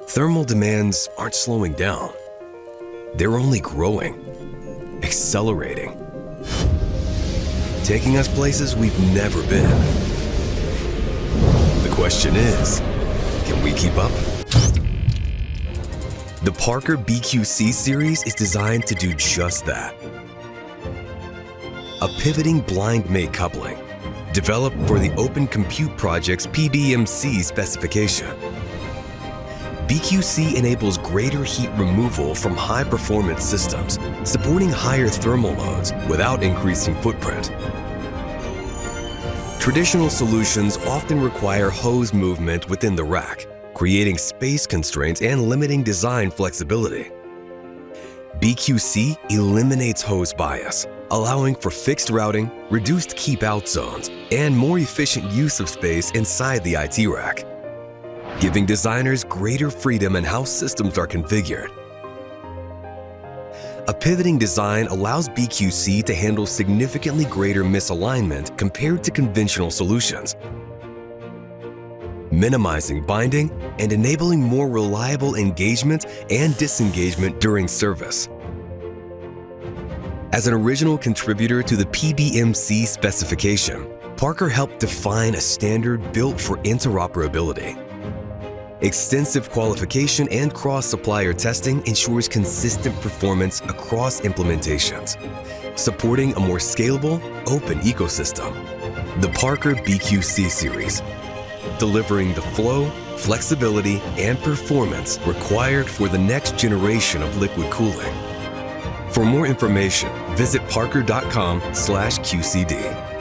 Thermal demands aren't slowing down. They're only growing, accelerating, taking us places we've never been. The question is, can we keep up? The Parker BQC Series is designed to do just that. A pivoting blind mate coupling, developed for the Open Compute Project's PBMC specification. BQC enables greater heat removal from high-performance systems, supporting higher thermal loads without increasing footprint. Traditional solutions often require hose movement within the rack, creating space constraints and limiting design flexibility. BQC eliminates hose bias, allowing for fixed routing, reduced keep-out zones, and more efficient use of space inside the IT rack, giving designers greater freedom in how systems are configured. A pivoting design allows BQC to handle significantly greater misalignment compared to conventional solutions, minimizing binding and enabling more reliable engagement and disengagement during service. As an original contributor to the PBMC specification, Parker helped define a standard built for interoperability. Extensive qualification and cross-supplier testing ensures consistent performance across implementations, supporting a more scalable, open ecosystem. The Parker BQC Series, delivering the flow, flexibility, and performance required for the next generation of liquid cooling. For more information, visit parker.com/QCD.